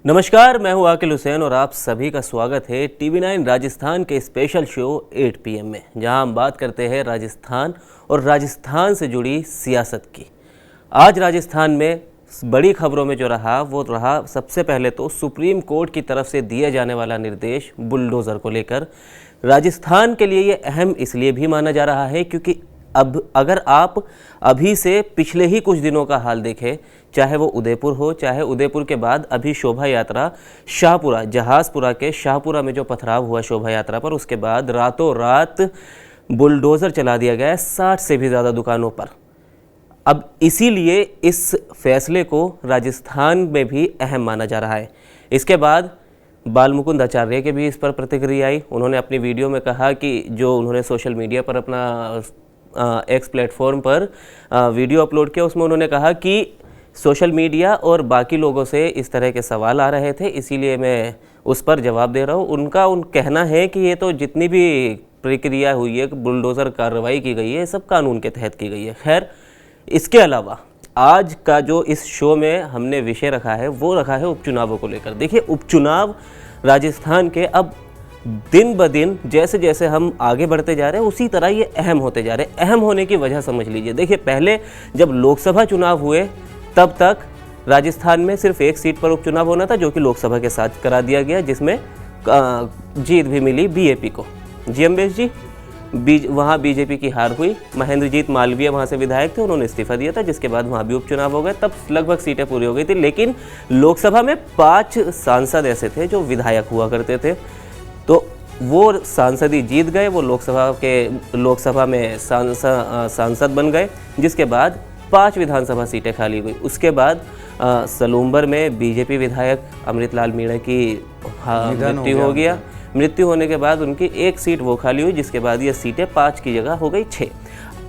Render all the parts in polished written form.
नमस्कार, मैं हूं आकिल हुसैन और आप सभी का स्वागत है TV9 राजस्थान के स्पेशल शो 8 PM में, जहां हम बात करते हैं राजस्थान और राजस्थान से जुड़ी सियासत की। आज राजस्थान में बड़ी खबरों में जो रहा वो रहा सबसे पहले तो सुप्रीम कोर्ट की तरफ से दिया जाने वाला निर्देश बुलडोज़र को लेकर। राजस्थान के लिए ये अहम इसलिए भी माना जा रहा है क्योंकि अब अगर आप अभी से पिछले ही कुछ दिनों का हाल देखें, चाहे वो उदयपुर हो, चाहे उदयपुर के बाद अभी शोभा यात्रा शाहपुरा, जहाज़पुरा के शाहपुरा में जो पथराव हुआ शोभा यात्रा पर, उसके बाद रातों रात बुलडोज़र चला दिया गया है 60 से भी ज़्यादा दुकानों पर। अब इसीलिए इस फैसले को राजस्थान में भी अहम माना जा रहा है। इसके बाद बालमुकुंद आचार्य के भी इस पर प्रतिक्रिया आई। उन्होंने अपनी वीडियो में कहा कि जो उन्होंने सोशल मीडिया पर अपना एक्स प्लेटफॉर्म पर वीडियो अपलोड किया, उसमें उन्होंने कहा कि सोशल मीडिया और बाकी लोगों से इस तरह के सवाल आ रहे थे, इसीलिए मैं उस पर जवाब दे रहा हूँ। उनका कहना है कि ये तो जितनी भी प्रक्रिया हुई है, बुलडोज़र कार्रवाई की गई है, सब कानून के तहत की गई है। खैर, इसके अलावा आज का जो इस शो में हमने विषय रखा है वो रखा है उपचुनावों को लेकर। देखिए, उपचुनाव राजस्थान के अब दिन ब दिन जैसे जैसे हम आगे बढ़ते जा रहे हैं उसी तरह ये अहम होते जा रहे हैं। अहम होने की वजह समझ लीजिए। देखिए, पहले जब लोकसभा चुनाव हुए तब तक राजस्थान में सिर्फ एक सीट पर उपचुनाव होना था, जो कि लोकसभा के साथ करा दिया गया, जिसमें जीत भी मिली बीएपी को। जी अम्बेश जी, वहाँ बीजेपी की हार हुई। महेंद्रजीत मालवीय वहाँ से विधायक थे, उन्होंने इस्तीफा दिया था, जिसके बाद वहाँ भी उपचुनाव हो गए। तब लगभग सीटें पूरी हो गई थी, लेकिन लोकसभा में 5 सांसद ऐसे थे जो विधायक हुआ करते थे, तो वो सांसद ही जीत गए। वो लोकसभा में सांसद बन गए, जिसके बाद 5 विधानसभा सीटें खाली हुई। उसके बाद सलूम्बर में बीजेपी विधायक अमृतलाल मीणा की मृत्यु हो गया। मृत्यु होने के बाद उनकी 1 सीट वो खाली हुई, जिसके बाद ये सीटें 5 की जगह हो गई 6।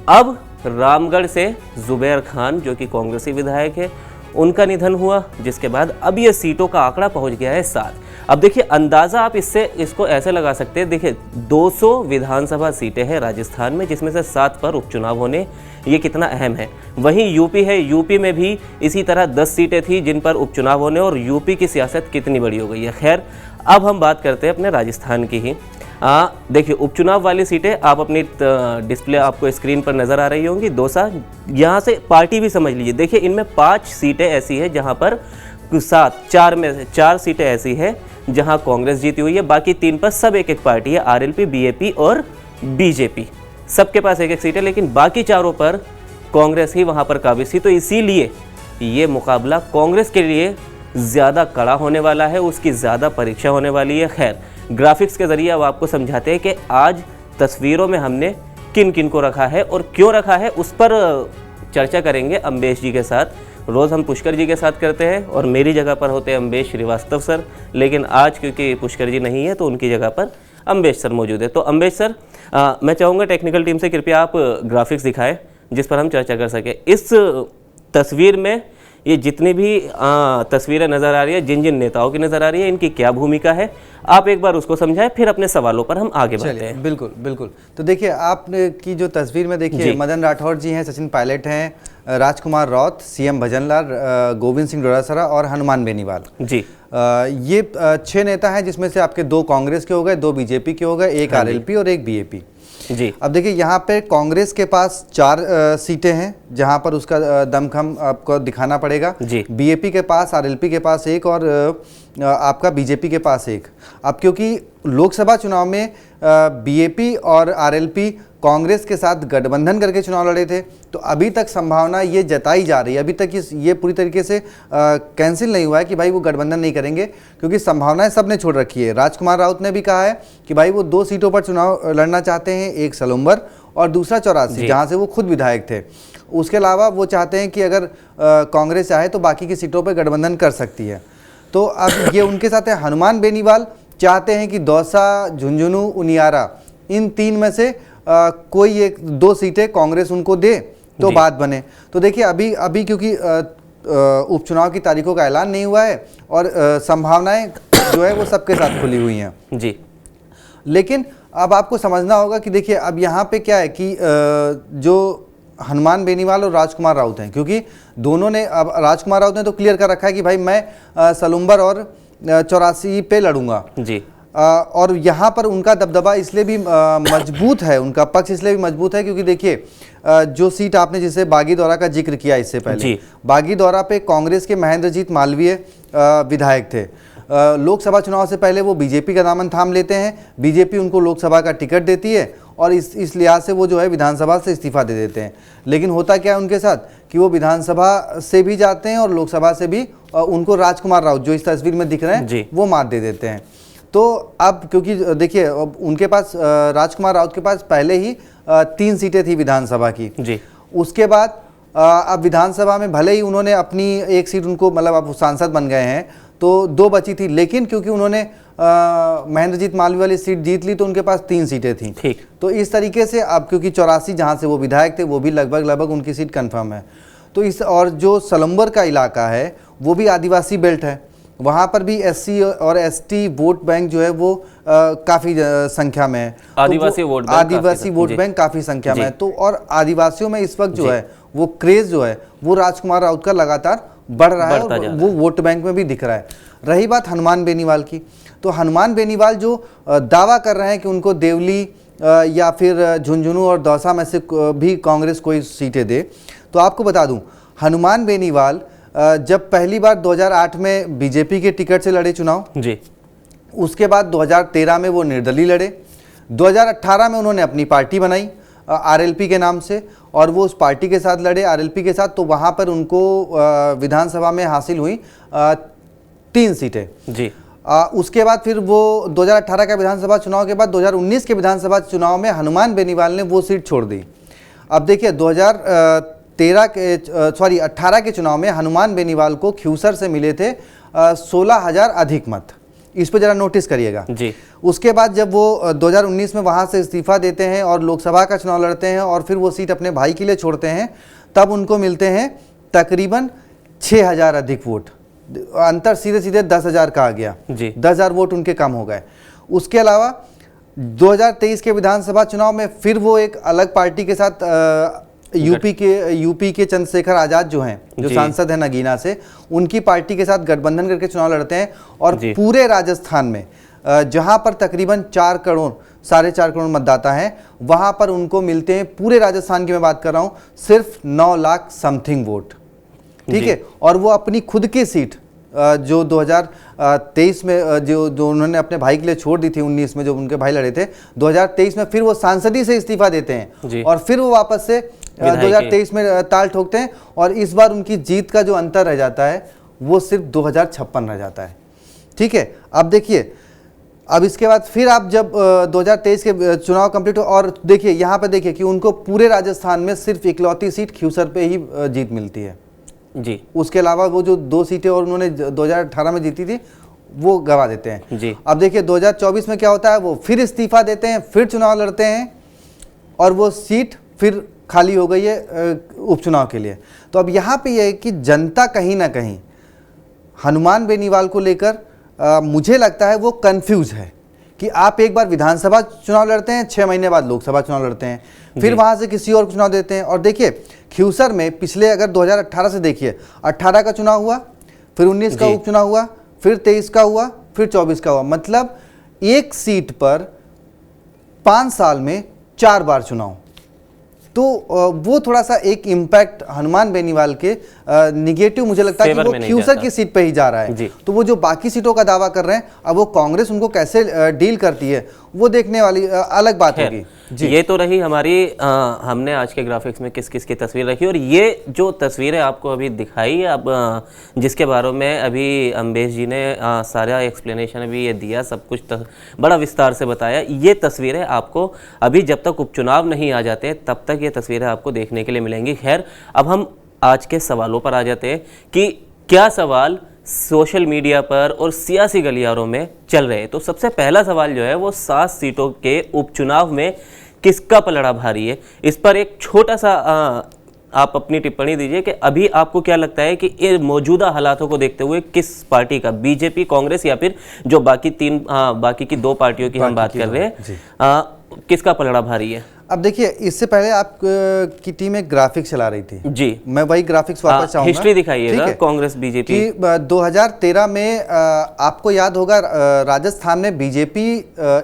अब रामगढ़ से जुबैर खान, जो कि कांग्रेसी विधायक है, उनका निधन हुआ, जिसके बाद अब ये सीटों का आंकड़ा पहुंच गया है 7। अब देखिए, अंदाज़ा आप इसको ऐसे लगा सकते हैं। देखिए, 200 विधानसभा सीटें हैं राजस्थान में, जिसमें से 7 पर उपचुनाव होने, ये कितना अहम है। वहीं यूपी है, यूपी में भी इसी तरह 10 सीटें थी जिन पर उपचुनाव होने, और यूपी की सियासत कितनी बड़ी हो गई है। खैर, अब हम बात करते हैं अपने राजस्थान की ही। देखिए, उपचुनाव वाली सीटें आप अपनी डिस्प्ले आपको स्क्रीन पर नज़र आ रही होंगी। दौसा, यहाँ से पार्टी भी समझ लीजिए। देखिए, इनमें 5 सीटें ऐसी है जहाँ पर 4 में से 4 सीटें ऐसी है जहाँ कांग्रेस जीती हुई है, बाकी 3 पर सब एक पार्टी है, आरएलपी, बीएपी और बीजेपी, सबके पास एक सीट है, लेकिन बाकी 4 पर कांग्रेस ही वहाँ पर काबिज थी। तो इसीलिए ये मुकाबला कांग्रेस के लिए ज़्यादा कड़ा होने वाला है, उसकी ज़्यादा परीक्षा होने वाली है। खैर, ग्राफिक्स के ज़रिए अब आपको समझाते हैं कि आज तस्वीरों में हमने किन किन को रखा है और क्यों रखा है, उस पर चर्चा करेंगे अम्बेश जी के साथ। रोज़ हम पुष्कर जी के साथ करते हैं और मेरी जगह पर होते हैं अम्बेश श्रीवास्तव सर, लेकिन आज क्योंकि पुष्कर जी नहीं है तो उनकी जगह पर अम्बेश सर मौजूद है। तो अम्बेश सर, मैं चाहूँगा टेक्निकल टीम से कृपया आप ग्राफिक्स दिखाएं जिस पर हम चर्चा कर सकें। इस तस्वीर में ये जितनी भी तस्वीरें नज़र आ रही है, जिन जिन नेताओं की नज़र आ रही है, इनकी क्या भूमिका है, आप एक बार उसको समझाएं, फिर अपने सवालों पर हम आगे बढ़ते हैं। बिल्कुल बिल्कुल। तो देखिए, आपने की जो तस्वीर में देखिए, मदन राठौर जी हैं, सचिन पायलट हैं, राजकुमार रौत, सीएम भजनलाल, गोविंद सिंह डोटासरा और हनुमान बेनीवाल जी। ये 6 नेता हैं, जिसमें से आपके 2 कांग्रेस के हो गए, 2 बीजेपी के हो गए, 1 आरएलपी और 1 बीएपी जी। अब देखिए, यहाँ पे कांग्रेस के पास 4 सीटें हैं जहाँ पर उसका दमखम आपको दिखाना पड़ेगा जी। बीएपी के पास, आरएलपी के पास 1 और आपका बीजेपी के पास 1। अब क्योंकि लोकसभा चुनाव में बीएपी और आरएलपी कांग्रेस के साथ गठबंधन करके चुनाव लड़े थे, तो अभी तक संभावना ये जताई जा रही है, अभी तक ये पूरी तरीके से कैंसिल नहीं हुआ है कि भाई वो गठबंधन नहीं करेंगे, क्योंकि संभावनाएं सबने छोड़ रखी है। राजकुमार राउत ने भी कहा है कि भाई वो 2 सीटों पर चुनाव लड़ना चाहते हैं, एक सलूम्बर और दूसरा 84 जहाँ से वो खुद विधायक थे। उसके अलावा वो चाहते हैं कि अगर कांग्रेस चाहे तो बाकी की सीटों पर गठबंधन कर सकती है। तो अब ये उनके साथ है। हनुमान बेनीवाल चाहते हैं कि दौसा, झुंझुनू, उनियारा, इन 3 में से कोई 1-2 सीटें कांग्रेस उनको दे तो बात बने। तो देखिए, अभी क्योंकि उपचुनाव की तारीखों का ऐलान नहीं हुआ है और संभावनाएं जो है वो सबके साथ खुली हुई हैं जी। लेकिन अब आपको समझना होगा कि देखिए, अब यहाँ पे क्या है कि जो हनुमान बेनीवाल और राजकुमार राउत हैं, क्योंकि दोनों ने, अब राजकुमार राउत ने तो क्लियर कर रखा है कि भाई मैं सलूम्बर और 84 पे लड़ूंगा जी। और यहाँ पर उनका दबदबा इसलिए भी मजबूत है, उनका पक्ष इसलिए भी मजबूत है क्योंकि देखिए जो सीट आपने जैसे बागीदौरा का जिक्र किया इससे पहले, बागीदौरा पे कांग्रेस के महेंद्रजीत मालवीय विधायक थे। लोकसभा चुनाव से पहले वो बीजेपी का दामन थाम लेते हैं, बीजेपी उनको लोकसभा का टिकट देती है और इस लिहाज से वो जो है विधानसभा से इस्तीफा दे देते हैं। लेकिन होता क्या है उनके साथ कि वो विधानसभा से भी जाते हैं और लोकसभा से भी उनको राजकुमार राउत जो इस तस्वीर में दिख रहे हैं वो मात दे देते हैं। तो अब क्योंकि देखिए उनके पास राजकुमार राउत के पास पहले ही 3 सीटें थी विधानसभा की जी। उसके बाद अब विधानसभा में भले ही उन्होंने अपनी एक सीट उनको मतलब अब सांसद बन गए हैं तो 2 बची थी, लेकिन क्योंकि उन्होंने महेंद्रजीत मालवीय वाली सीट जीत ली तो उनके पास 3 सीटें थी। ठीक। तो इस तरीके से अब क्योंकि 84 जहाँ से वो विधायक थे वो भी लगभग उनकी सीट कन्फर्म है। तो इस और जो सलम्बर का इलाका है वो भी आदिवासी बेल्ट है, वहाँ पर भी SC और ST वोट बैंक जो है वो काफ़ी संख्या में है। आदिवासी वोट बैंक काफ़ी संख्या में है। तो और आदिवासियों में इस वक्त जो है वो क्रेज जो है वो राजकुमार राउत का लगातार बढ़ रहा है और वो वोट बैंक में भी दिख रहा है। रही बात हनुमान बेनीवाल की, तो हनुमान बेनीवाल जो दावा कर रहे हैं कि उनको देवली या फिर झुंझुनू और दौसा में से भी कांग्रेस कोई सीटें दे, तो आपको बता दूं हनुमान बेनीवाल जब पहली बार 2008 में बीजेपी के टिकट से लड़े चुनाव जी, उसके बाद 2013 में वो निर्दलीय लड़े, 2018 में उन्होंने अपनी पार्टी बनाई RLP के नाम से और वो उस पार्टी के साथ लड़े RLP के साथ, तो वहाँ पर उनको विधानसभा में हासिल हुई 3 सीटें जी। उसके बाद फिर वो 2018 का विधानसभा चुनाव के बाद 2019 के विधानसभा चुनाव में हनुमान बेनीवाल ने वो सीट छोड़ दी। अब देखिए 18 के चुनाव में हनुमान बेनीवाल को ख्यूसर से मिले थे 16,000 अधिक मत, इस पर जरा नोटिस करिएगा जी। उसके बाद जब वो 2019 में वहाँ से इस्तीफा देते हैं और लोकसभा का चुनाव लड़ते हैं और फिर वो सीट अपने भाई के लिए छोड़ते हैं, तब उनको मिलते हैं तकरीबन 6,000 अधिक वोट, अंतर सीधे 10,000 का आ गया जी, 10,000 वोट उनके कम हो गए। उसके अलावा 2023 के विधानसभा चुनाव में फिर वो एक अलग पार्टी के साथ यूपी के चंद्रशेखर आजाद जो हैं, जो सांसद हैं नगीना से, उनकी पार्टी के साथ गठबंधन करके चुनाव लड़ते हैं और पूरे राजस्थान में जहां पर तकरीबन 4 करोड़ 4.5 करोड़ मतदाता हैं, वहां पर उनको मिलते हैं, पूरे राजस्थान की मैं बात कर रहा हूं, सिर्फ 9 लाख समथिंग वोट। ठीक है। और वो अपनी खुद की सीट जो 2023 में जो उन्होंने अपने भाई के लिए छोड़ दी थी, 19 में जो उनके भाई लड़े थे, 2023 में फिर वो सांसदी से इस्तीफा देते हैं और फिर वो वापस से 2023 में ताल ठोकते हैं और इस बार उनकी जीत का जो अंतर रह जाता है वो सिर्फ 2056 रह जाता है। ठीक है। अब देखिए, अब इसके बाद फिर आप जब 2023 के चुनाव कंप्लीट हो और देखिए यहाँ पे देखिए कि उनको पूरे राजस्थान में सिर्फ इकलौती सीट ख्यूसर पे ही जीत मिलती है जी। उसके अलावा वो जो 2 सीटें और उन्होंने 2018 में जीती थी वो गवा देते हैं जी। अब देखिए 2024 में क्या होता है, वो फिर इस्तीफा देते हैं, फिर चुनाव लड़ते हैं और वो सीट फिर खाली हो गई है उपचुनाव के लिए। तो अब यहाँ पे ये है कि जनता कहीं ना कहीं हनुमान बेनीवाल को लेकर मुझे लगता है वो कंफ्यूज है कि आप एक बार विधानसभा चुनाव लड़ते हैं, 6 महीने बाद लोकसभा चुनाव लड़ते हैं, फिर वहां से किसी और चुनाव देते हैं। और देखिए ख्यूसर में पिछले अगर 2018 से देखिए, 18 का चुनाव हुआ, फिर 19 का उपचुनाव हुआ, फिर 23 का हुआ, फिर 24 का हुआ, मतलब एक सीट पर 5 साल में 4 बार चुनाव। तो वो थोड़ा सा एक इम्पैक्ट हनुमान बेनीवाल के निगेटिव मुझे लगता है कि वो ख्यूसर की सीट पे ही जा रहा है। तो वो जो बाकी सीटों का दावा कर रहे हैं, अब वो कांग्रेस उनको कैसे डील करती है वो देखने वाली अलग बात होगी जी। ये तो रही हमारी हमने आज के ग्राफिक्स में किस किस की तस्वीर रखी और ये जो तस्वीरें आपको अभी दिखाई है, अब जिसके बारे में अभी अम्बेश जी ने सारा एक्सप्लेनेशन अभी ये दिया, सब कुछ बड़ा विस्तार से बताया। ये तस्वीरें आपको अभी जब तक उपचुनाव नहीं आ जाते तब तक ये तस्वीरें आपको देखने के लिए मिलेंगी। खैर, अब हम आज के सवालों पर आ जाते हैं कि क्या सवाल सोशल मीडिया पर और सियासी गलियारों में चल रहे हैं। तो सबसे पहला सवाल जो है वो 7 सीटों के उपचुनाव में किसका पलड़ा भारी है, इस पर एक छोटा सा आप अपनी टिप्पणी दीजिए कि अभी आपको क्या लगता है कि ये मौजूदा हालातों को देखते हुए किस पार्टी का, बीजेपी, कांग्रेस या फिर जो बाकी की 2 पार्टियों की हम बात कर रहे हैं, किसका पलड़ा भारी है? अब देखिए, इससे पहले आप की टीम एक ग्राफिक्स चला रही थी जी, मैं वही ग्राफिक्स वापस चाहूंगा। हिस्ट्री दिखाइएगा कांग्रेस बीजेपी कि 2013 में आपको याद होगा राजस्थान में बीजेपी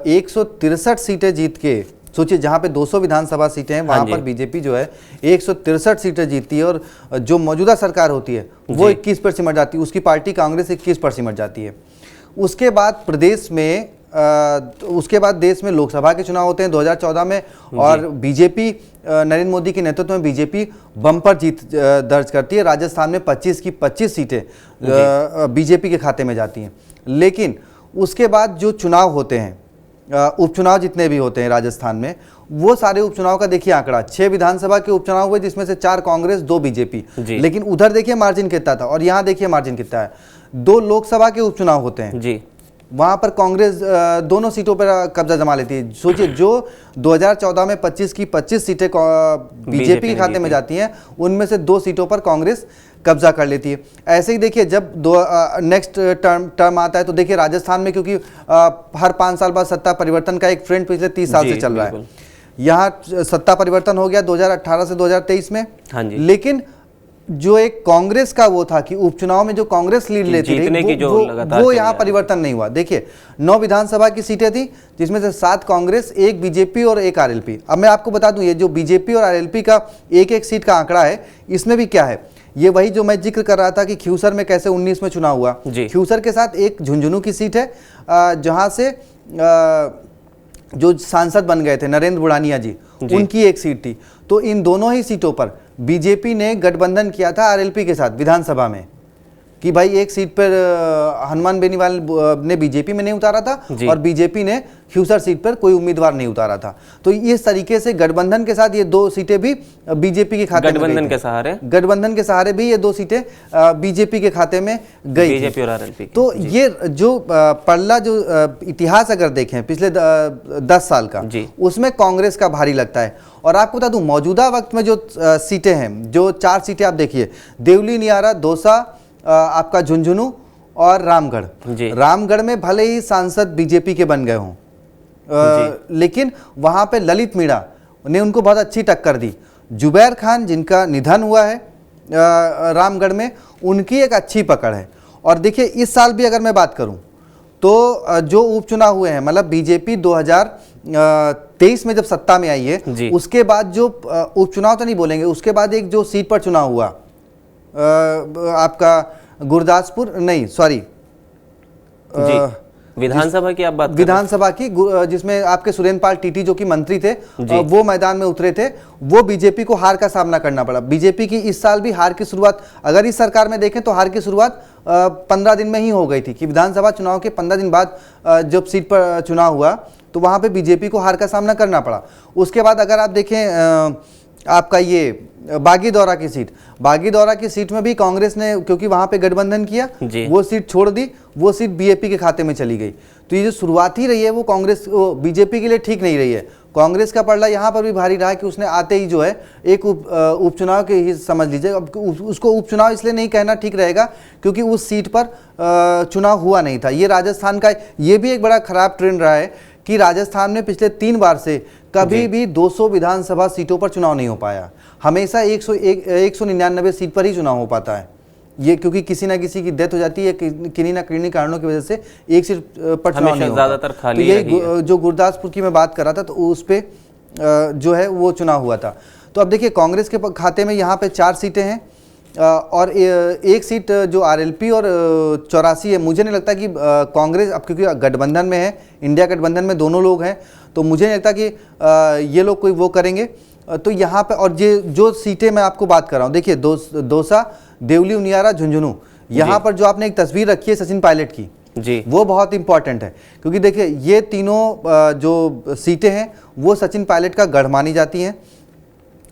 163 सीटें जीत के, सोचिए जहां पे 200 विधानसभा सीटें हैं वहां पर बीजेपी जो है 163 सीटें जीतती है, और जो मौजूदा सरकार होती है वो 21 पर सिमट जाती है, उसकी पार्टी कांग्रेस 21 पर सिमट जाती है। उसके बाद प्रदेश में उसके बाद देश में लोकसभा के चुनाव होते हैं 2014 में, और बीजेपी नरेंद्र मोदी के नेतृत्व में बीजेपी बम्पर जीत दर्ज करती है। राजस्थान में 25 की 25 सीटें बीजेपी के खाते में जाती हैं। लेकिन उसके बाद जो चुनाव होते हैं, उपचुनाव जितने भी होते हैं राजस्थान में, वो सारे उपचुनाव का देखिए आंकड़ा, 6 विधानसभा के उपचुनाव हुए जिसमें से 4 कांग्रेस 2 बीजेपी, लेकिन उधर देखिए मार्जिन कितना था और यहाँ देखिए मार्जिन कितना है। 2 लोकसभा के उपचुनाव होते हैं जी, वहां पर कांग्रेस दोनों सीटों पर कब्जा जमा लेती है। सोचिए, जो 2014 में 25 की 25 सीटें बीजेपी के खाते में जाती हैं, उनमें से 2 सीटों पर कांग्रेस कब्जा कर लेती है। ऐसे ही देखिए, जब नेक्स्ट टर्म आता है तो देखिए राजस्थान में, क्योंकि हर 5 साल बाद सत्ता परिवर्तन का एक ट्रेंड पिछले 30 साल से चल रहा है, यहाँ सत्ता परिवर्तन हो गया 2018 से 2023 में। हाँ जी। लेकिन जो एक कांग्रेस का वो था कि उपचुनाव में जो कांग्रेस लीड लेती रही, वो यहाँ परिवर्तन नहीं हुआ। देखिए 9 विधानसभा की सीटें थी जिसमें से 7 कांग्रेस, 1 बीजेपी और 1 आरएलपी। अब मैं आपको बता दूं, ये जो बीजेपी और आरएलपी का एक सीट का आंकड़ा है, इसमें भी क्या है, ये वही जो मैं जिक्र कर रहा था कि खियूसर में कैसे 19 में चुनाव हुआ, खियूसर के साथ एक झुंझुनू की सीट है जहां से जो सांसद बन गए थे नरेंद्र बुढ़ानिया जी, उनकी एक सीट थी। तो इन दोनों ही सीटों पर बीजेपी ने गठबंधन किया था आरएलपी के साथ विधानसभा में, कि भाई एक सीट पर हनुमान बेनीवाल ने बीजेपी में नहीं उतारा था और बीजेपी ने खियूसर सीट पर कोई उम्मीदवार नहीं उतारा था। तो इस तरीके से गठबंधन के साथ ये 2 सीटें भी बीजेपी के खाते में, गठबंधन के सहारे भी ये 2 सीटें बीजेपी के खाते में गई, बीजेपी और आरएलपी। तो ये जो पल्ला, जो इतिहास अगर देखें पिछले 10 साल का, उसमें कांग्रेस का भारी लगता है। और आपको बता दूं, मौजूदा वक्त में जो सीटें हैं, जो 4 सीटें आप देखिए, देवली, नियारा, दौसा, आपका झुंझुनू और रामगढ़। रामगढ़ में भले ही सांसद बीजेपी के बन गए हों, लेकिन वहां पे ललित मीणा ने उनको बहुत अच्छी टक्कर दी। जुबैर खान, जिनका निधन हुआ है रामगढ़ में, उनकी एक अच्छी पकड़ है। और देखिए इस साल भी अगर मैं बात करूं तो जो उपचुनाव हुए हैं, मतलब बीजेपी 2023 में जब सत्ता में आई है, उसके बाद जो उपचुनाव तो नहीं बोलेंगे, उसके बाद एक जो सीट पर चुनाव हुआ आपका गुरदासपुर, नहीं सॉरी, विधानसभा की आप बात, विधानसभा की, जिसमें आपके सुरेंद्र पाल टीटी जो कि मंत्री थे, वो मैदान में उतरे थे, वो बीजेपी को हार का सामना करना पड़ा। बीजेपी की इस साल भी हार की शुरुआत, अगर इस सरकार में देखें तो हार की शुरुआत 15 दिन में ही हो गई थी, कि विधानसभा चुनाव के 15 दिन बाद जब सीट पर चुनाव हुआ तो वहां पे बीजेपी को हार का सामना करना पड़ा। उसके बाद अगर आप देखें आपका ये बागीदौरा की सीट, बागीदौरा की सीट में भी कांग्रेस ने, क्योंकि वहां पे गठबंधन किया, वो सीट छोड़ दी, वो सीट बीएपी के खाते में चली गई। तो ये जो शुरुआत ही रही है वो कांग्रेस, बीजेपी के लिए ठीक नहीं रही है। कांग्रेस का पलड़ा यहाँ पर भी भारी रहा कि उसने आते ही जो है एक उपचुनाव के ही समझ लीजिए, अब उसको उपचुनाव इसलिए नहीं कहना ठीक रहेगा क्योंकि उस सीट पर चुनाव हुआ नहीं था। ये राजस्थान का ये भी एक बड़ा खराब ट्रेंड रहा है कि राजस्थान में पिछले 3 बार से कभी भी 200 विधानसभा सीटों पर चुनाव नहीं हो पाया, हमेशा 199 सीट पर ही चुनाव हो पाता है। ये क्योंकि किसी ना किसी की डेथ हो जाती है, किन्हीं ना किन्हीं कारणों की वजह से एक सीट पर चुनाव नहीं होता। ज्यादातर खाली तो ये जो गुरदासपुर की मैं बात कर रहा था, तो उस पे जो है वो चुनाव हुआ था। तो अब देखिए कांग्रेस के खाते में यहाँ पे 4 सीटें हैं और एक सीट जो आरएलपी और 84 है। मुझे नहीं लगता कि कांग्रेस, अब क्योंकि गठबंधन में है, इंडिया गठबंधन में दोनों लोग हैं, तो मुझे नहीं लगता कि ये लोग कोई वो करेंगे। तो यहाँ पे और ये जो सीटें मैं आपको बात कर रहा हूँ, देखिए दौसा, देवली, उनियारा, झुंझुनू, यहाँ पर जो आपने एक तस्वीर रखी है सचिन पायलट की जी, वो बहुत इंपॉर्टेंट है क्योंकि देखिए ये तीनों जो सीटें हैं वो सचिन पायलट का गढ़ मानी जाती हैं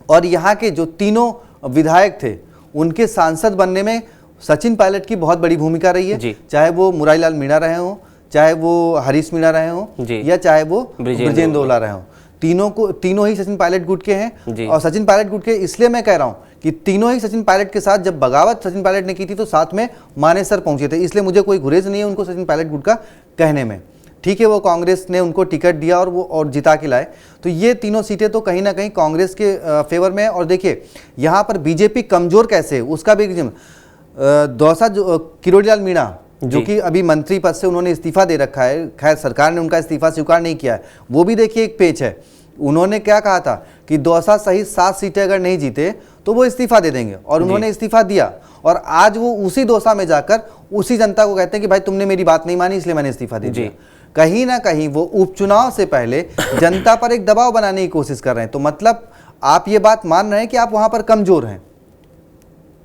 और यहाँ के जो तीनों विधायक थे उनके सांसद बनने में सचिन पायलट की बहुत बड़ी भूमिका रही है, चाहे वो मुरारीलाल मीणा रहे हों, चाहे वो हरीश मीणा रहे हों या चाहे वो ब्रजेंद्र दौला रहे हों। तीनों ही सचिन पायलट गुट के हैं और सचिन पायलट गुट के इसलिए मैं कह रहा हूं कि तीनों ही सचिन पायलट के साथ जब बगावत सचिन पायलट ने की थी तो साथ में मानेसर पहुंचे थे, इसलिए मुझे कोई गुरेज नहीं है उनको सचिन पायलट गुट का कहने में, ठीक है, वो कांग्रेस ने उनको टिकट दिया और वो और जिता के लाए, तो ये तीनों सीटें तो कहीं ना कहीं कांग्रेस के फेवर में है। और देखिए यहाँ पर बीजेपी कमजोर कैसे है उसका भी दौसा जो किरोड़ीलाल मीणा जो कि अभी मंत्री पद से उन्होंने इस्तीफा दे रखा है, खैर सरकार ने उनका इस्तीफा स्वीकार नहीं किया है, वो भी देखिए एक पेच है। उन्होंने क्या कहा था कि दौसा सहित 7 सीटें अगर नहीं जीते तो वो इस्तीफा दे देंगे, और उन्होंने इस्तीफा दिया, और आज वो उसी दौसा में जाकर उसी जनता को कहते हैं कि भाई तुमने मेरी बात नहीं मानी इसलिए मैंने इस्तीफा दे दिया। कहीं ना कहीं वो उपचुनाव से पहले जनता पर एक दबाव बनाने की कोशिश कर रहे हैं। तो मतलब आप ये बात मान रहे हैं कि आप वहां पर कमजोर हैं,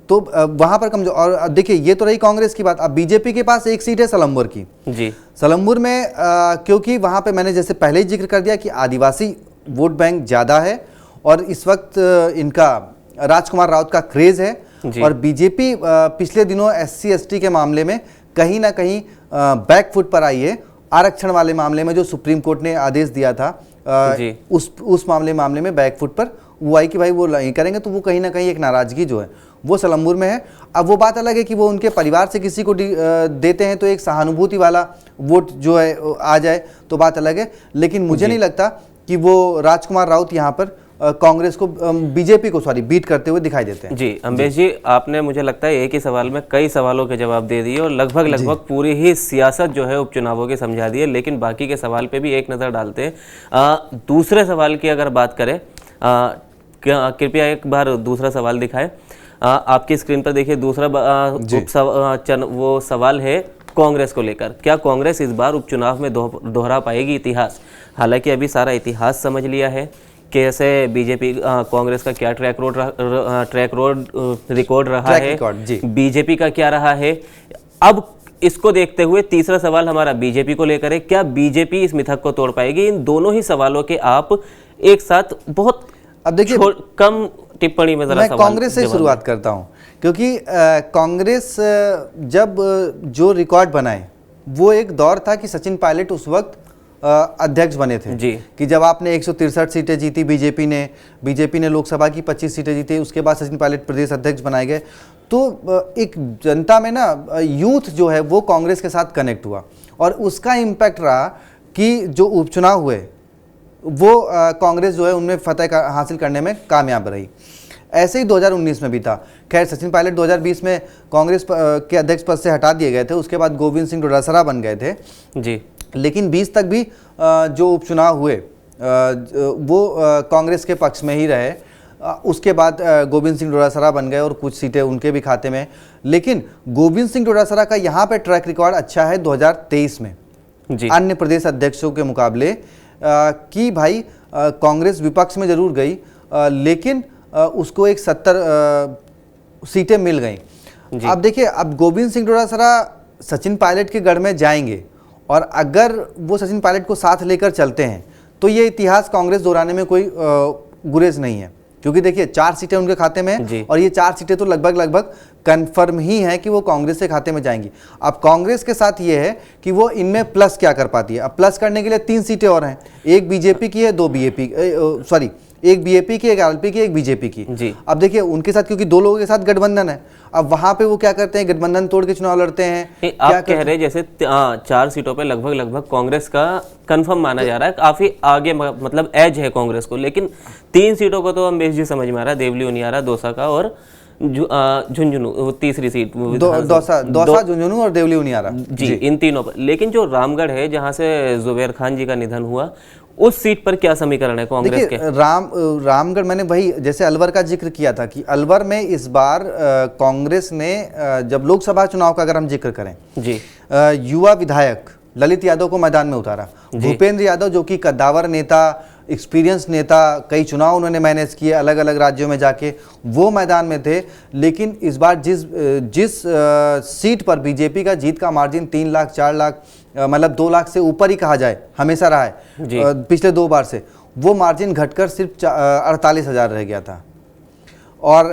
तो वहां पर कमजोर। और देखिए ये तो रही कांग्रेस की बात। अब बीजेपी के पास एक सीट है सलम्बुर की जी। सलम्बुर में क्योंकि वहां पे मैंने जैसे पहले ही जिक्र कर दिया कि आदिवासी वोट बैंक ज्यादा है, और इस वक्त इनका राजकुमार राउत का क्रेज है, और बीजेपी पिछले दिनों SC ST के मामले में कहीं ना कहीं बैकफुट पर आई है। आरक्षण वाले मामले में जो सुप्रीम कोर्ट ने आदेश दिया था उस मामले में बैकफुट पर वो आई कि भाई वो नहीं करेंगे, तो वो कहीं ना कहीं एक नाराजगी जो है वो सलम्बुर में है। अब वो बात अलग है कि वो उनके परिवार से किसी को देते हैं तो एक सहानुभूति वाला वोट जो है आ जाए तो बात अलग है, लेकिन मुझे नहीं लगता कि वो राजकुमार राउत यहाँ पर कांग्रेस को बीजेपी को बीट करते हुए दिखाई देते हैं। जी अम्बेश जी, आपने मुझे लगता है एक ही सवाल में कई सवालों के जवाब दे दिए और लगभग पूरी ही सियासत जो है उपचुनावों की समझा दी है, लेकिन बाकी के सवाल पे भी एक नज़र डालते हैं। दूसरे सवाल की अगर बात करें, कृपया एक बार दूसरा सवाल दिखाएं। आपकी स्क्रीन पर देखिए दूसरा वो सवाल है कांग्रेस को लेकर। क्या कांग्रेस इस बार उपचुनाव में दोहरा पाएगी इतिहास? हालांकि अभी सारा इतिहास समझ लिया है, कैसे बीजेपी कांग्रेस का क्या ट्रैक रिकॉर्ड रहा है, बीजेपी का क्या रहा है। अब इसको देखते हुए तीसरा सवाल हमारा बीजेपी को लेकर है, क्या बीजेपी इस मिथक को तोड़ पाएगी? इन दोनों ही सवालों के आप एक साथ बहुत अब देखिए कम टिप्पणी में मैं कांग्रेस से शुरुआत करता हूं, क्योंकि कांग्रेस जब जो रिकॉर्ड बनाए वो एक दौर था कि सचिन पायलट उस वक्त अध्यक्ष बने थे जी। कि जब आपने 163 सीटें जीती बीजेपी ने लोकसभा की 25 सीटें जीती, उसके बाद सचिन पायलट प्रदेश अध्यक्ष बनाए गए, तो एक जनता में ना यूथ जो है वो कांग्रेस के साथ कनेक्ट हुआ, और उसका इम्पैक्ट रहा कि जो उपचुनाव हुए वो कांग्रेस जो है उनमें फतह हासिल करने में कामयाब रही। ऐसे ही 2019 में भी था। खैर सचिन पायलट 2020 में कांग्रेस के अध्यक्ष पद से हटा दिए गए थे, उसके बाद गोविंद सिंह डोटासरा बन गए थे जी। लेकिन 20 तक भी जो उपचुनाव हुए वो कांग्रेस के पक्ष में ही रहे। उसके बाद गोविंद सिंह डोटासरा बन गए और कुछ सीटें उनके भी खाते में। लेकिन गोविंद सिंह डोटासरा का यहाँ पे ट्रैक रिकॉर्ड अच्छा है 2023 में जी। अन्य प्रदेश अध्यक्षों के मुकाबले कि भाई कांग्रेस विपक्ष में जरूर गई, लेकिन उसको एक 70 सीटें मिल गई। अब देखिए, अब गोविंद सिंह डोटासरा सचिन पायलट के गढ़ में जाएंगे, और अगर वो सचिन पायलट को साथ लेकर चलते हैं तो ये इतिहास कांग्रेस दोहराने में कोई गुरेज नहीं है, क्योंकि देखिए 4 सीटें उनके खाते में हैं, और ये 4 सीटें तो लगभग कंफर्म ही है कि वो कांग्रेस के खाते में जाएंगी। अब कांग्रेस के साथ ये है कि वो इनमें प्लस क्या कर पाती है। अब प्लस करने के लिए 3 सीटें और हैं, एक बीजेपी की है, 2 बीएपी एक बीएपी की, एक आरएलपी की, एक बीजेपी की जी। अब देखिए उनके साथ क्योंकि 2 लोगों के साथ गठबंधन है, अब वहां पे वो क्या करते हैं, गठबंधन तोड़ के चुनाव लड़ते हैं। आप कह रहे हैं जैसे 4 सीटों पे लगभग कांग्रेस का कंफर्म माना जा रहा है, काफी आगे मतलब एज है कांग्रेस को, लेकिन 3 सीटों को तो अम्बेश जी समझ में आ रहा है, देवली उनियारा, दौसा का और झुंझुनू तीसरी सीट दौसा झुंझुनू और देवली उनियारा जी, इन तीनों पर। लेकिन जो रामगढ़ है जहां से जुबैर खान जी का निधन हुआ, उस सीट पर क्या समीकरण है कांग्रेस के? रामगढ़ मैंने वही जैसे अलवर का जिक्र किया था कि अलवर में इस बार कांग्रेस ने जब लोकसभा चुनाव का अगर हम जिक्र करें जी, युवा विधायक ललित यादव को मैदान में उतारा। भूपेंद्र यादव जो कि कद्दावर नेता, एक्सपीरियंस नेता, कई चुनाव उन्होंने मैनेज किए अलग अलग राज्यों में जाके, वो मैदान में थे। लेकिन इस बार जिस सीट पर बीजेपी का जीत का मार्जिन 3 लाख 4 लाख मतलब 2 लाख से ऊपर ही कहा जाए हमेशा रहा है पिछले 2 बार से, वो मार्जिन घटकर सिर्फ 48,000 रह गया था। और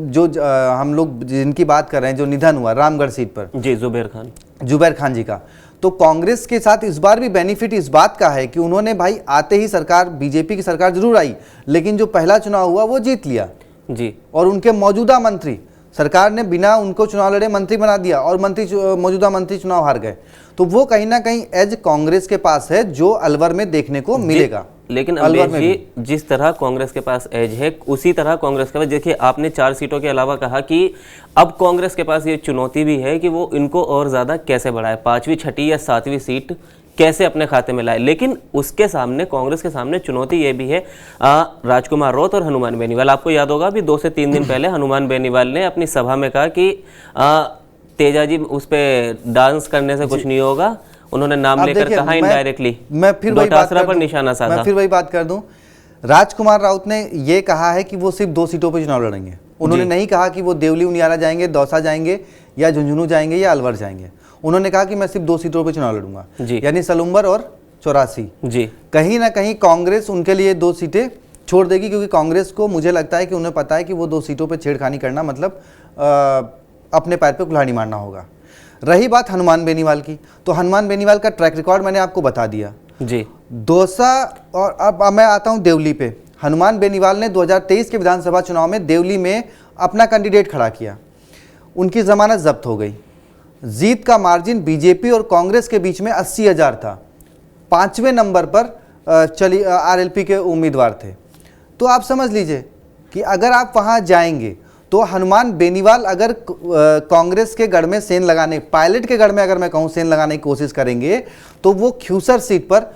जो हम लोग जिनकी बात कर रहे हैं, जो निधन हुआ रामगढ़ सीट पर जी, जुबैर खान जी का, तो कांग्रेस के साथ इस बार भी बेनिफिट इस बात का है कि उन्होंने भाई आते ही सरकार, बीजेपी की सरकार जरूर आई, लेकिन जो पहला चुनाव हुआ वो जीत लिया जी। और उनके मौजूदा मंत्री सरकार ने बिना उनको चुनाव लड़े मंत्री बना दिया और मौजूदा मंत्री चुनाव हार गए। तो वो कहीं ना कहीं एज कांग्रेस के पास है जो अलवर में देखने को मिलेगा। लेकिन अम्बेश जी, जिस तरह कांग्रेस के पास एज है उसी तरह कांग्रेस के पास, देखिए आपने 4 सीटों के अलावा कहा कि अब कांग्रेस के पास ये चुनौती भी है कि वो इनको और ज्यादा कैसे बढ़ाए, 5वीं 6वीं या 7वीं सीट कैसे अपने खाते में लाए। लेकिन उसके सामने, कांग्रेस के सामने चुनौती ये भी है राजकुमार रौत और हनुमान बेनीवाल। आपको याद होगा अभी 2 से 3 दिन पहले हनुमान बेनीवाल ने अपनी सभा में कहा कि तेजा जी उस पर डांस करने से कुछ नहीं होगा। उन्होंने नाम लेकर कहा इनडायरेक्टली, मैं फिर वही बात पर निशाना साधा। मैं फिर वही बात कर दूं, राजकुमार राउत ने ये कहा है कि वो सिर्फ 2 सीटों पर चुनाव लड़ेंगे। उन्होंने नहीं कहा कि वो देवली उनियारा जाएंगे, दौसा जाएंगे या झुंझुनू जाएंगे या अलवर जाएंगे। उन्होंने कहा कि मैं सिर्फ 2 सीटों पर चुनाव लड़ूंगा, यानी सलुम्बर और 84 जी। कहीं ना कहीं कांग्रेस उनके लिए 2 सीटें छोड़ देगी, क्योंकि कांग्रेस को मुझे लगता है कि उन्हें पता है कि वो 2 सीटों पर छेड़खानी करना मतलब अपने पैर पे कुल्हाड़ी मारना होगा। रही बात हनुमान बेनीवाल की, तो हनुमान बेनीवाल का ट्रैक रिकॉर्ड मैंने आपको बता दिया जी। दौसा और अब मैं आता हूं देवली पे। हनुमान बेनीवाल ने 2023 के विधानसभा चुनाव में देवली में अपना कैंडिडेट खड़ा किया, उनकी जमानत जब्त हो गई। जीत का मार्जिन बीजेपी और कांग्रेस के बीच में 80,000 था। 5वें नंबर पर चली आरएलपी के उम्मीदवार थे। तो आप समझ लीजिए कि अगर आप वहां जाएंगे तो हनुमान बेनीवाल अगर कांग्रेस के गढ़ में सेंध लगाने, पायलट के गढ़ में अगर मैं कहूं सेंध लगाने की कोशिश करेंगे तो वो ख्यूसर सीट पर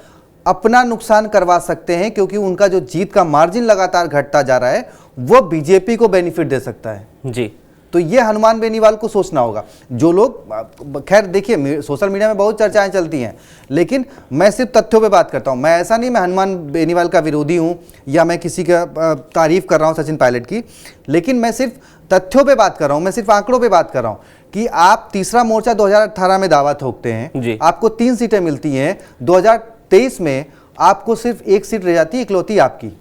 अपना नुकसान करवा सकते हैं, क्योंकि उनका जो जीत का मार्जिन लगातार घटता जा रहा है वो बीजेपी को बेनिफिट दे सकता है जी। तो ये हनुमान बेनीवाल को सोचना होगा। जो लोग, खैर देखिए सोशल मीडिया में बहुत चर्चाएं चलती हैं, लेकिन मैं सिर्फ तथ्यों पे बात करता हूं। मैं ऐसा नहीं मैं हनुमान बेनीवाल का विरोधी हूं या मैं किसी का तारीफ कर रहा हूं सचिन पायलट की, लेकिन मैं सिर्फ तथ्यों पे बात कर रहा हूं, मैं सिर्फ आंकड़ों पे बात कर रहा हूं कि आप तीसरा मोर्चा 2018 में दावा ठोकते हैं, आपको 3 सीटें मिलती हैं, 2023 में आपको सिर्फ 1 सीट रह जाती है, इकलौती आपकी।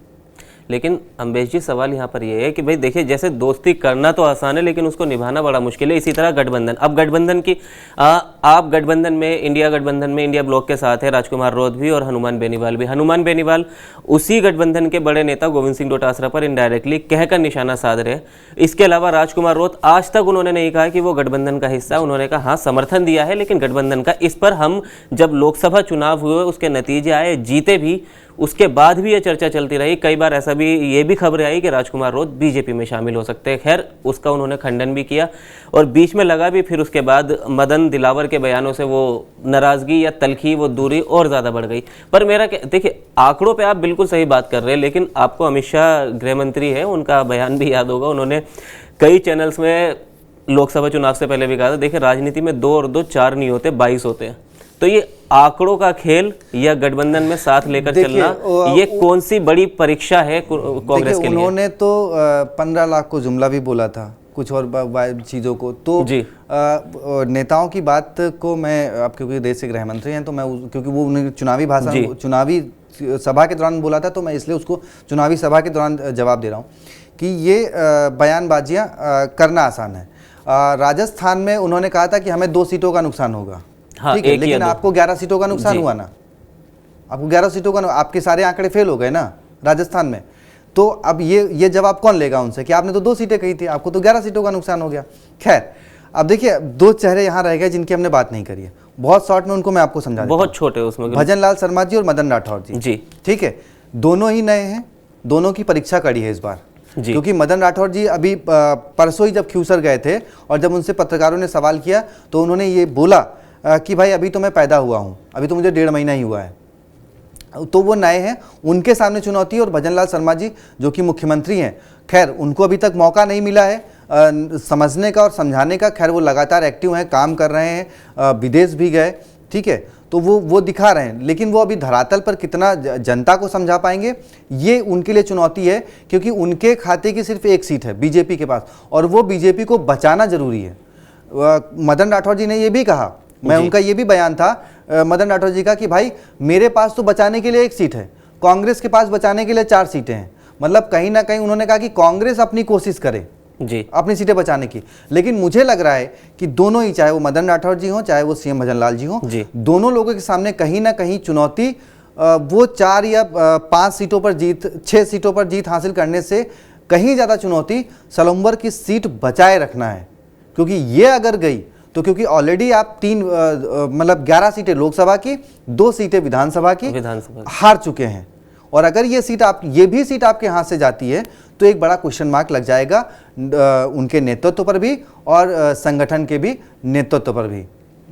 लेकिन अम्बेश जी, सवाल यहाँ पर यह है कि भाई देखिए, जैसे दोस्ती करना तो आसान है लेकिन उसको निभाना बड़ा मुश्किल है। इसी तरह गठबंधन, अब गठबंधन की आप गठबंधन में, इंडिया गठबंधन में इंडिया ब्लॉक के साथ है राजकुमार रौत भी और हनुमान बेनीवाल भी। हनुमान बेनीवाल उसी गठबंधन के बड़े नेता गोविंद सिंह डोटासरा पर इनडायरेक्टली कहकर निशाना साध रहे। इसके अलावा राजकुमार रौत आज तक उन्होंने नहीं कहा कि वो गठबंधन का हिस्सा, उन्होंने कहा हाँ समर्थन दिया है लेकिन गठबंधन का। इस पर हम जब लोकसभा चुनाव हुए, उसके नतीजे आए, जीते भी, उसके बाद भी ये चर्चा चलती रही। कई बार ऐसा भी, ये भी खबरें आई कि राजकुमार रौत बीजेपी में शामिल हो सकते हैं। खैर उसका उन्होंने खंडन भी किया और बीच में लगा भी, फिर उसके बाद मदन दिलावर के बयानों से वो नाराजगी या तलखी, वो दूरी और ज़्यादा बढ़ गई। पर मेरा देखिए, आंकड़ों पे आप बिल्कुल सही बात कर रहे हैं, लेकिन आपको अमित शाह गृह मंत्री है, उनका बयान भी याद होगा। उन्होंने कई चैनल्स में लोकसभा चुनाव से पहले भी कहा था, देखिए राजनीति में 2 और 2 4 नहीं होते, 22 होते हैं। तो ये आंकड़ों का खेल या गठबंधन में साथ लेकर चलना, ये कौन सी बड़ी परीक्षा है कांग्रेस के लिए? उन्होंने तो 15 लाख को जुमला भी बोला था, कुछ और चीज़ों को। तो नेताओं की बात को मैं, आप क्योंकि देश के गृह मंत्री हैं तो मैं, क्योंकि वो उन्होंने चुनावी भाषण, चुनावी सभा के दौरान बोला था, तो मैं इसलिए उसको चुनावी सभा के दौरान जवाब दे रहा हूँ कि ये बयानबाजियाँ करना आसान है। राजस्थान में उन्होंने कहा था कि हमें 2 सीटों का नुकसान होगा, ठीक है, लेकिन आपको 11 सीटों का नुकसान हुआ ना, आपको 11 सीटों का, आपके सारे आंकड़े फेल हो गए ना राजस्थान में। तो अब ये जवाब कौन लेगा उनसे कि आपने तो 2 सीटें कही थी, आपको तो 11 सीटों का नुकसान हो गया। खैर, अब देखिए 2 चेहरे यहाँ रह गए जिनकी हमने बात नहीं करी है। बहुत शॉर्ट में उनको मैं आपको समझा देता हूं। बहुत छोटे उसमें, भजन लाल शर्मा जी और मदन राठौर जी, ठीक है, दोनों ही नए हैं, दोनों की परीक्षा कड़ी है इस बार, क्योंकि मदन राठौर जी अभी परसों ही जब ख्यूसर गए थे और जब उनसे पत्रकारों ने सवाल किया तो उन्होंने ये बोला कि भाई अभी तो मैं पैदा हुआ हूँ, अभी तो मुझे 1.5 महीना ही हुआ है। तो वो नए हैं, उनके सामने चुनौती है। और भजन लाल शर्मा जी जो कि मुख्यमंत्री हैं, खैर उनको अभी तक मौका नहीं मिला है समझने का और समझाने का। खैर वो लगातार एक्टिव हैं, काम कर रहे हैं, विदेश भी गए, ठीक है, तो वो दिखा रहे हैं, लेकिन वो अभी धरातल पर कितना जनता को समझा पाएंगे, ये उनके लिए चुनौती है, क्योंकि उनके खाते की सिर्फ 1 सीट है बीजेपी के पास, और वो बीजेपी को बचाना जरूरी है। मदन राठौर जी ने ये भी कहा, मैं उनका ये भी बयान था मदन राठौर जी का, कि भाई मेरे पास तो बचाने के लिए 1 सीट है, कांग्रेस के पास बचाने के लिए 4 सीटें हैं। मतलब कहीं ना कहीं उन्होंने कहा कि कांग्रेस अपनी कोशिश करे जी अपनी सीटें बचाने की, लेकिन मुझे लग रहा है कि दोनों ही, चाहे वो मदन राठौर जी हों चाहे वो सीएम भजन लाल जी हों, दोनों लोगों के सामने कहीं ना कहीं चुनौती वो 4 या 5 सीटों पर जीत, 6 सीटों पर जीत हासिल करने से कहीं ज़्यादा चुनौती सलम्बर की सीट बचाए रखना है, क्योंकि ये अगर गई तो क्योंकि ऑलरेडी आप 11 सीटें लोकसभा की, 2 सीटें विधानसभा की हार चुके हैं, और अगर ये भी सीट आपके हाथ से जाती है तो एक बड़ा क्वेश्चन मार्क लग जाएगा उनके नेतृत्व पर भी और संगठन के भी नेतृत्व पर भी।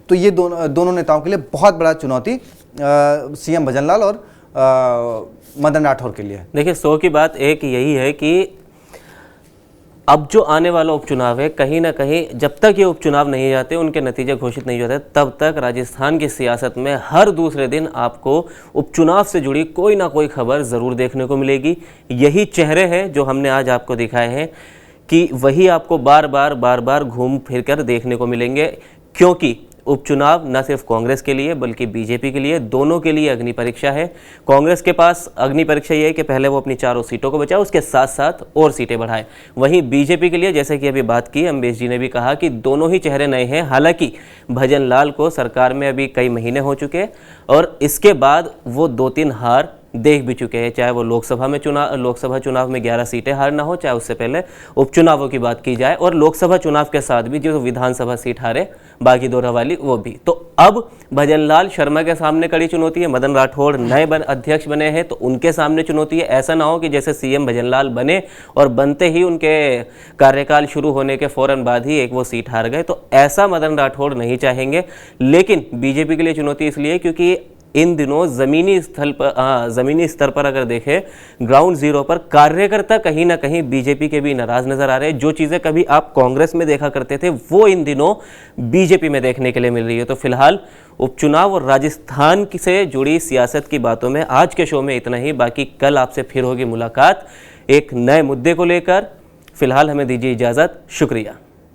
तो ये दोनों नेताओं के लिए बहुत बड़ा चुनौती सीएम भजनलाल और मदन राठौर के लिए। देखिए, 100 की बात एक यही है कि अब जो आने वाला उपचुनाव है, कहीं ना कहीं जब तक ये उपचुनाव नहीं जाते, उनके नतीजे घोषित नहीं होते, तब तक राजस्थान की सियासत में हर दूसरे दिन आपको उपचुनाव से जुड़ी कोई ना कोई खबर ज़रूर देखने को मिलेगी। यही चेहरे हैं जो हमने आज आपको दिखाए हैं कि वही आपको बार बार घूम फिर कर देखने को मिलेंगे, क्योंकि उपचुनाव न सिर्फ कांग्रेस के लिए बल्कि बीजेपी के लिए, दोनों के लिए अग्नि परीक्षा है। कांग्रेस के पास अग्नि परीक्षा ये है कि पहले वो अपनी 4 सीटों को बचाए, उसके साथ साथ और सीटें बढ़ाए। वहीं बीजेपी के लिए, जैसे कि अभी बात की अम्बेश जी ने भी कहा कि दोनों ही चेहरे नए हैं। हालांकि भजनलाल को सरकार में अभी कई महीने हो चुके और इसके बाद वो 2-3 हार देख भी चुके हैं, चाहे वो लोकसभा चुनाव में 11 सीटें हारना हो, चाहे उससे पहले उपचुनावों की बात की जाए, और लोकसभा चुनाव के साथ भी जो विधानसभा सीट हारे बागी दोरा वाली वो भी। तो अब भजनलाल शर्मा के सामने कड़ी चुनौती है। मदन राठौड़ नए अध्यक्ष बने हैं तो उनके सामने चुनौती है। ऐसा ना हो कि जैसे सीएम भजनलाल बने और बनते ही उनके कार्यकाल शुरू होने के फौरन बाद ही एक वो सीट हार गए, तो ऐसा मदन राठौड़ नहीं चाहेंगे। लेकिन बीजेपी के लिए चुनौती इसलिए क्योंकि इन दिनों ज़मीनी स्तर पर अगर देखें, ग्राउंड जीरो पर कार्यकर्ता कहीं ना कहीं बीजेपी के भी नाराज नजर आ रहे हैं। जो चीज़ें कभी आप कांग्रेस में देखा करते थे वो इन दिनों बीजेपी में देखने के लिए मिल रही है। तो फिलहाल उपचुनाव और राजस्थान से जुड़ी सियासत की बातों में आज के शो में इतना ही। बाकी कल आपसे फिर होगी मुलाकात एक नए मुद्दे को लेकर। फिलहाल हमें दीजिए इजाज़त। शुक्रिया।